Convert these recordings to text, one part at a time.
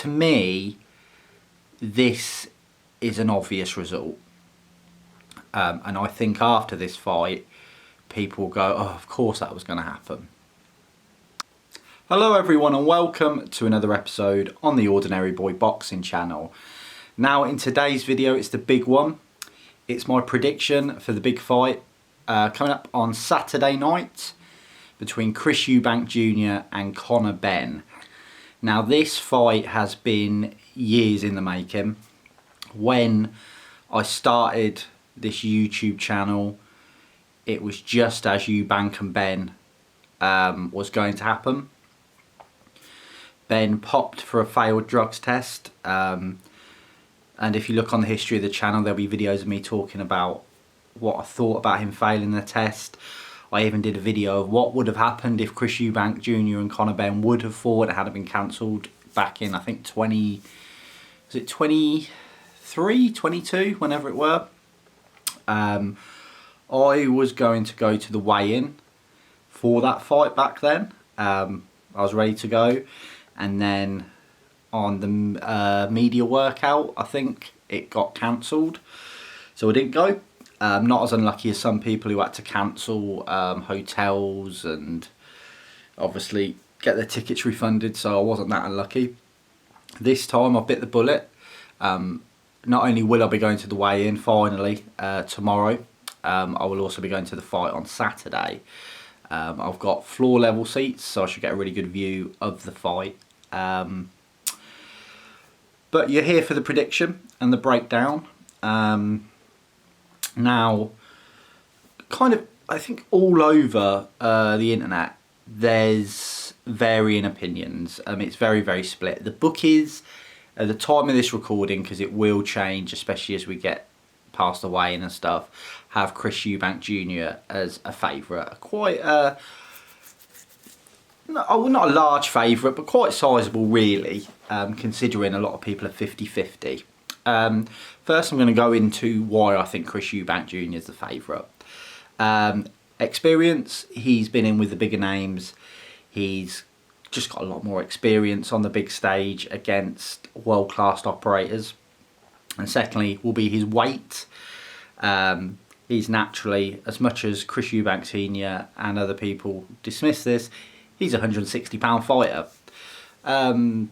to me, this is an obvious result. And I think after this fight, people go, oh, of course that was going to happen. Hello everyone and welcome to another episode on the Ordinary Boy Boxing channel. Now in today's video, it's the big one. It's my prediction for the big fight coming up on Saturday night between Chris Eubank Jr and Conor Benn. Now this fight has been years in the making. When I started this YouTube channel, it was just as Eubank and Benn was going to happen. Ben popped for a failed drugs test, and if you look on the history of the channel, there'll be videos of me talking about what I thought about him failing the test. I even did a video of what would have happened if Chris Eubank Jr and Conor Benn would have fought. It hadn't been cancelled back in, I think, 23, 22, whenever it were. I was going to go to the weigh-in for that fight back then. I was ready to go, and then on the media workout, I think it got cancelled, so I didn't go. Not as unlucky as some people who had to cancel hotels and obviously get their tickets refunded, so I wasn't that unlucky. This time I bit the bullet. Not only will I be going to the weigh-in finally tomorrow, I will also be going to the fight on Saturday. I've got floor level seats, so I should get a really good view of the fight. But you're here for the prediction and the breakdown. Now, kind of, I think all over the internet, there's varying opinions. It's very, very split. The bookies, at the time of this recording, because it will change, especially as we get past the weigh-in and stuff, have Chris Eubank Jr as a favourite. Quite not a large favourite, but quite sizable really, considering a lot of people are 50-50. First I'm going to go into why I think Chris Eubank Jr is the favourite. Experience, he's been in with the bigger names. He's just got a lot more experience on the big stage against world-class operators. And secondly will be his weight. He's naturally, as much as Chris Eubank Sr and other people dismiss this, he's a 160-pound fighter. I'm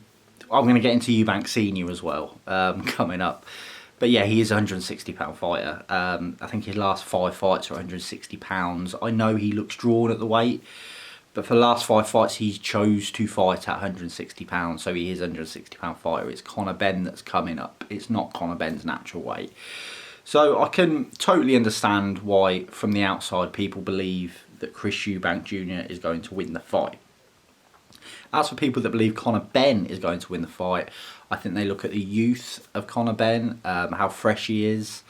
going to get into Eubank Sr as well coming up. But yeah, he is a 160-pound fighter. I think his last 5 fights are 160 pounds. I know he looks drawn at the weight, but for the last 5 fights he chose to fight at 160 pounds, so he is a 160-pound fighter. It's Conor Benn that's coming up. It's not Conor Benn's natural weight. So I can totally understand why, from the outside, people believe that Chris Eubank Jr is going to win the fight. As for people that believe Conor Benn is going to win the fight, I think they look at the youth of Conor Benn, how fresh he is,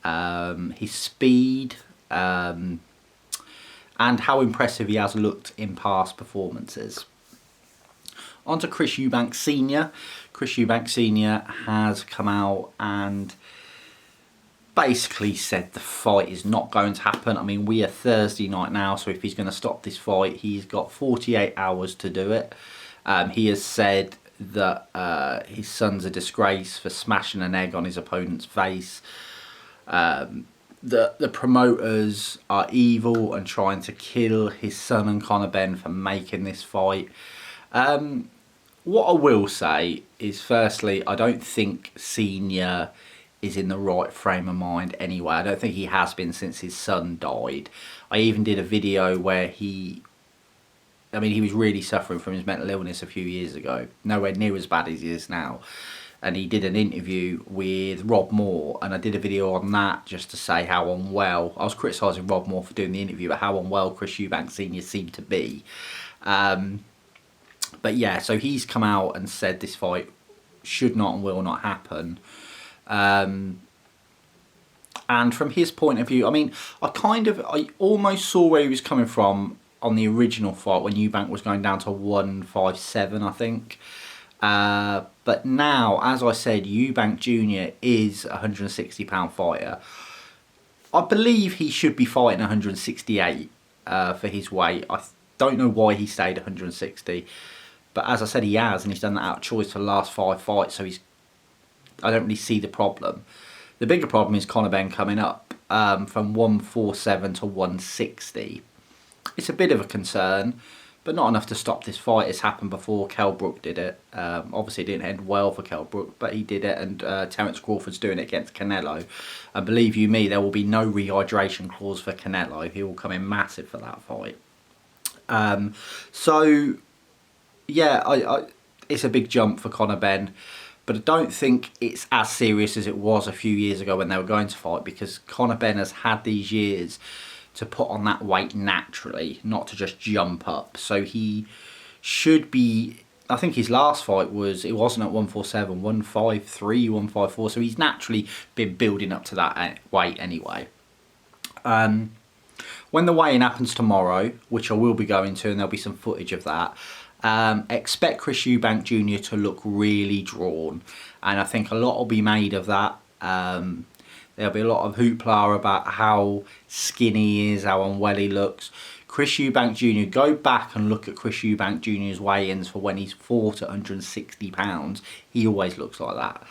his speed, and how impressive he has looked in past performances. On to Chris Eubank Sr. Chris Eubank Sr has come out and basically said the fight is not going to happen. I mean, we are Thursday night now, so if he's going to stop this fight, he's got 48 hours to do it. He has said that his son's a disgrace for smashing an egg on his opponent's face. The promoters are evil and trying to kill his son and Conor Benn for making this fight. What I will say is, firstly, I don't think Senior is in the right frame of mind anyway. I don't think he has been since his son died. I even did a video where he was really suffering from his mental illness a few years ago. Nowhere near as bad as he is now. And he did an interview with Rob Moore, and I did a video on that just to say how unwell, I was criticising Rob Moore for doing the interview, but how unwell Chris Eubank Sr seemed to be. But yeah, so he's come out and said this fight should not and will not happen. And from his point of view, I mean, I almost saw where he was coming from on the original fight when Eubank was going down to 157, I think. But now, as I said, Eubank Jr is a 160-pound fighter. I believe he should be fighting 168 for his weight. I don't know why he stayed 160. But as I said, he has, and he's done that out of choice for the last 5 fights, so I don't really see the problem. The bigger problem is Conor Benn coming up from 147 to 160. It's a bit of a concern, but not enough to stop this fight. It's happened before. Kell Brook did it. Obviously, it didn't end well for Kell Brook, but he did it, and Terence Crawford's doing it against Canelo. And believe you me, there will be no rehydration clause for Canelo. He will come in massive for that fight. So, yeah, it's a big jump for Conor Benn, but I don't think it's as serious as it was a few years ago when they were going to fight, because Conor Benn has had these years to put on that weight naturally, not to just jump up. So he should be, I think his last fight it wasn't at 147, 153, 154, so he's naturally been building up to that weight anyway. When the weigh-in happens tomorrow, which I will be going to, and there'll be some footage of that, expect Chris Eubank Jr. to look really drawn, and I think a lot will be made of that. There'll be a lot of hoopla about how skinny he is, how unwell he looks. Chris Eubank Jr., go back and look at Chris Eubank Jr.'s weigh-ins for when he's fought at 160 pounds. He always looks like that.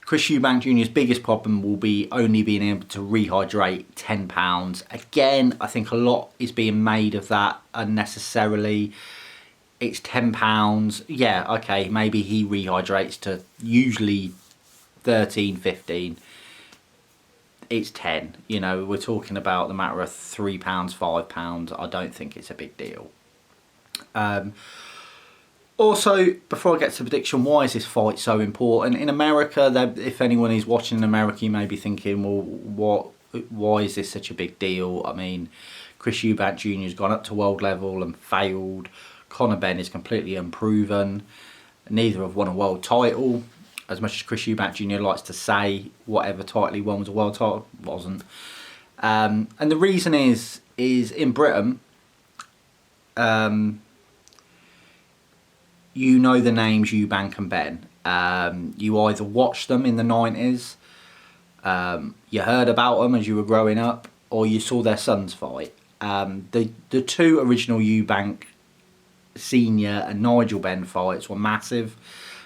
Chris Eubank Jr.'s biggest problem will be only being able to rehydrate 10 pounds. Again, I think a lot is being made of that unnecessarily. It's 10 pounds. Yeah, okay, maybe he rehydrates to usually 13, 15. It's 10. You know, we're talking about the matter of £3, £5. I don't think it's a big deal. Also, before I get to the prediction, why is this fight so important? In America, if anyone is watching in America, you may be thinking, well, why is this such a big deal? I mean, Chris Eubank Jr. has gone up to world level and failed. Conor Benn is completely unproven. Neither have won a world title. As much as Chris Eubank Jr. likes to say whatever title he won was a world title, wasn't. And the reason is in Britain, you know the names Eubank and Benn. You either watched them in the 90s, you heard about them as you were growing up, or you saw their sons fight. The two original Eubank Senior and Nigel Benn fights were massive.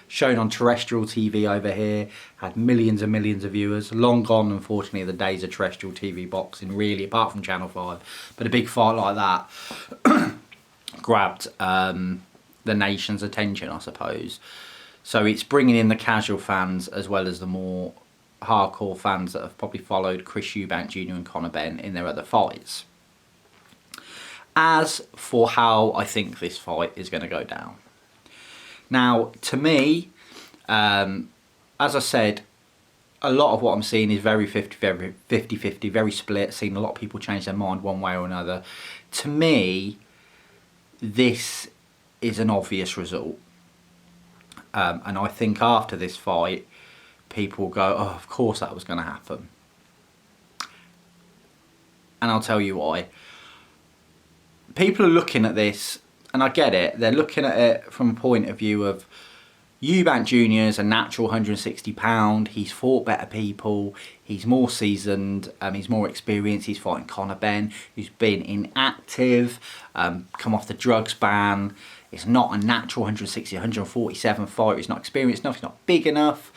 Shown on terrestrial TV over here, had millions and millions of viewers. Long gone, unfortunately, the days of terrestrial TV boxing, really, apart from Channel 5. But a big fight like that grabbed the nation's attention, I suppose. So it's bringing in the casual fans as well as the more hardcore fans that have probably followed Chris Eubank Jr. and Conor Benn in their other fights. As for how I think this fight is going to go down. Now, to me, as I said, a lot of what I'm seeing is very 50-50, very split. Seeing a lot of people change their mind one way or another. To me, this is an obvious result. And I think after this fight, people will go, oh, of course that was going to happen. And I'll tell you why. People are looking at this, and I get it, they're looking at it from a point of view of Eubank Jr. is a natural 160 pound, he's fought better people, he's more seasoned, he's more experienced, he's fighting Conor Benn, who's been inactive, come off the drugs ban. It's not a natural 160, 147 fighter, he's not experienced enough, he's not big enough,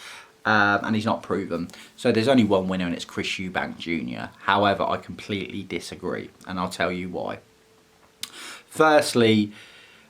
and he's not proven. So there's only one winner, and it's Chris Eubank Jr. However, I completely disagree, and I'll tell you why. Firstly,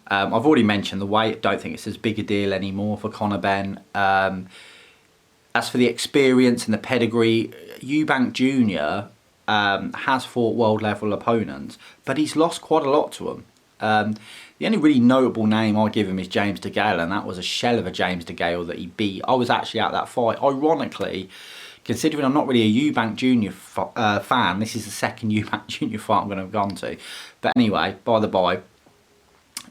I've already mentioned the weight. I don't think it's as big a deal anymore for Conor Benn. As for the experience and the pedigree, Eubank Jr. Has fought world level opponents, but he's lost quite a lot to them. The only really notable name I give him is James DeGale, and that was a shell of a James DeGale that he beat. I was actually at that fight. Ironically, considering I'm not really a Eubank Jr. fan, this is the second Eubank Jr. fight I'm going to have gone to. But anyway, by the by,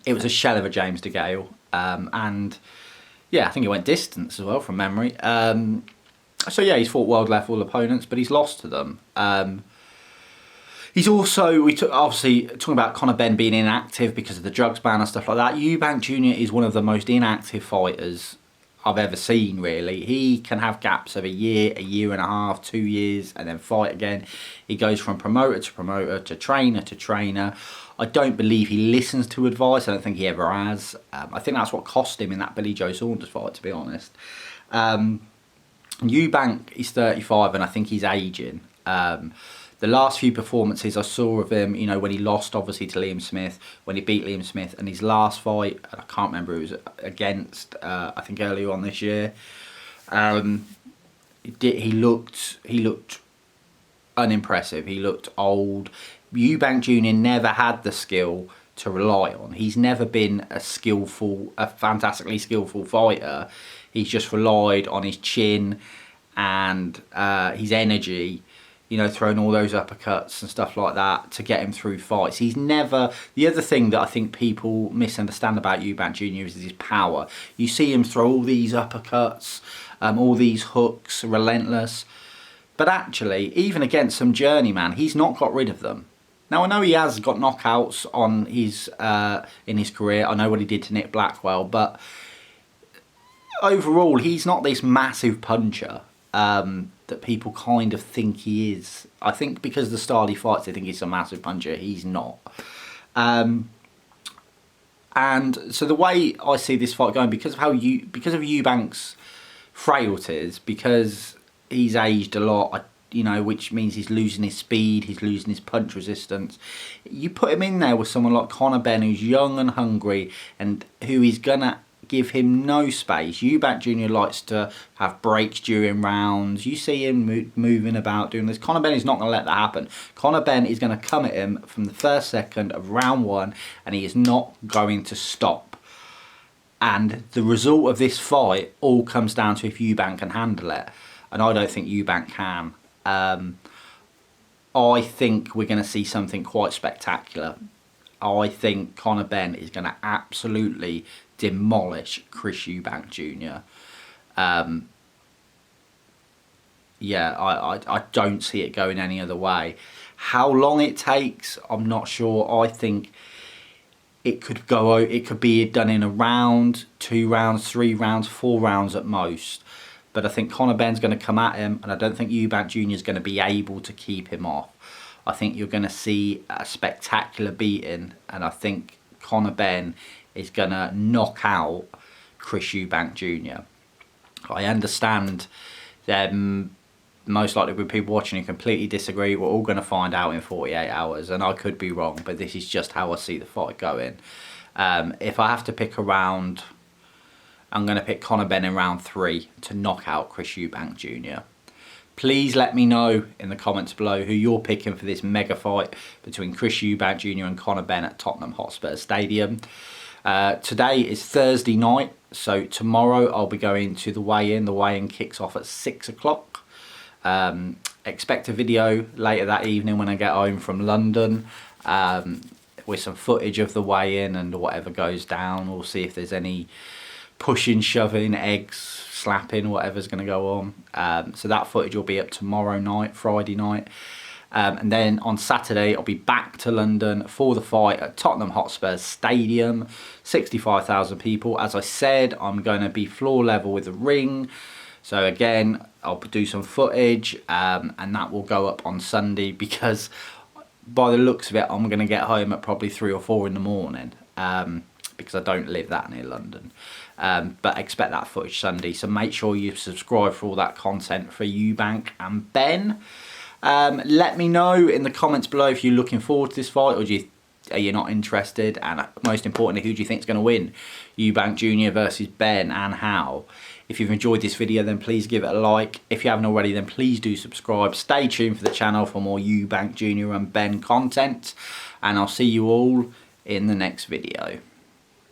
it was a shell of a James DeGale. And yeah, I think he went distance as well from memory. So yeah, he's fought world level opponents, but he's lost to them. He's also, obviously, talking about Conor Benn being inactive because of the drugs ban and stuff like that. Eubank Jr. is one of the most inactive fighters I've ever seen, really. He can have gaps of a year and a half, 2 years, and then fight again. He goes from promoter to promoter to trainer. I don't believe he listens to advice. I don't think he ever has. I think that's what cost him in that Billy Joe Saunders fight, to be honest. Eubank is 35, and I think he's aging. The last few performances I saw of him, you know, when he lost obviously to Liam Smith, when he beat Liam Smith, and his last fight, I can't remember who it was against, I think earlier on this year, he looked unimpressive. He looked old. Eubank Jr. never had the skill to rely on. He's never been a fantastically skillful fighter. He's just relied on his chin and his energy, you know, throwing all those uppercuts and stuff like that to get him through fights. He's never... The other thing that I think people misunderstand about Eubank Jr. is his power. You see him throw all these uppercuts, all these hooks, relentless. But actually, even against some journeyman, he's not got rid of them. Now, I know he has got knockouts on his in his career. I know what he did to Nick Blackwell, but overall, he's not this massive puncher that people kind of think he is. I think because of the style he fights, they think he's a massive puncher. He's not. And so the way I see this fight going, because of Eubank's frailties, because he's aged a lot, you know, which means he's losing his speed, he's losing his punch resistance. You put him in there with someone like Conor Benn, who's young and hungry, and who is gonna give him no space. Eubank Jr. likes to have breaks during rounds. You see him moving about doing this. Conor Benn is not going to let that happen. Conor Benn is going to come at him from the first second of round one, and he is not going to stop. And the result of this fight all comes down to if Eubank can handle it. And I don't think Eubank can. I think we're going to see something quite spectacular. I think Conor Benn is going to absolutely demolish Chris Eubank Jr. Yeah, I don't see it going any other way. How long it takes, I'm not sure. I think it could be done in a round, 2 rounds, 3 rounds, 4 rounds at most. But I think Conor Benn's going to come at him, and I don't think Eubank Jr. is going to be able to keep him off. I think you're going to see a spectacular beating, and I think Conor Benn is going to knock out Chris Eubank Jr. I understand there most likely will be people watching who completely disagree. We're all going to find out in 48 hours, and I could be wrong, but this is just how I see the fight going. If I have to pick a round, I'm going to pick Conor Benn in round 3 to knock out Chris Eubank Jr. Please let me know in the comments below who you're picking for this mega fight between Chris Eubank Jr. and Conor Benn at Tottenham Hotspur Stadium. Today is Thursday night, so tomorrow I'll be going to the weigh-in. The weigh-in kicks off at 6 o'clock. Expect a video later that evening when I get home from London with some footage of the weigh-in and whatever goes down. We'll see if there's any pushing, shoving, eggs, slapping, whatever's going to go on. So that footage will be up tomorrow night, Friday night. And then on Saturday, I'll be back to London for the fight at Tottenham Hotspur Stadium. 65,000 people. As I said, I'm going to be floor level with the ring. So again, I'll do some footage and that will go up on Sunday, because by the looks of it, I'm going to get home at probably 3 or 4 in the morning because I don't live that near London. But expect that footage Sunday. So make sure you subscribe for all that content for Eubank and Benn. Let me know in the comments below if you're looking forward to this fight, or are you not interested, and most importantly, who do you think is going to win, Eubank Jr. versus Benn, and how? If you've enjoyed this video, then please give it a like. If you haven't already, then please do subscribe. Stay tuned for the channel for more Eubank Jr. and Benn content, and I'll see you all in the next video.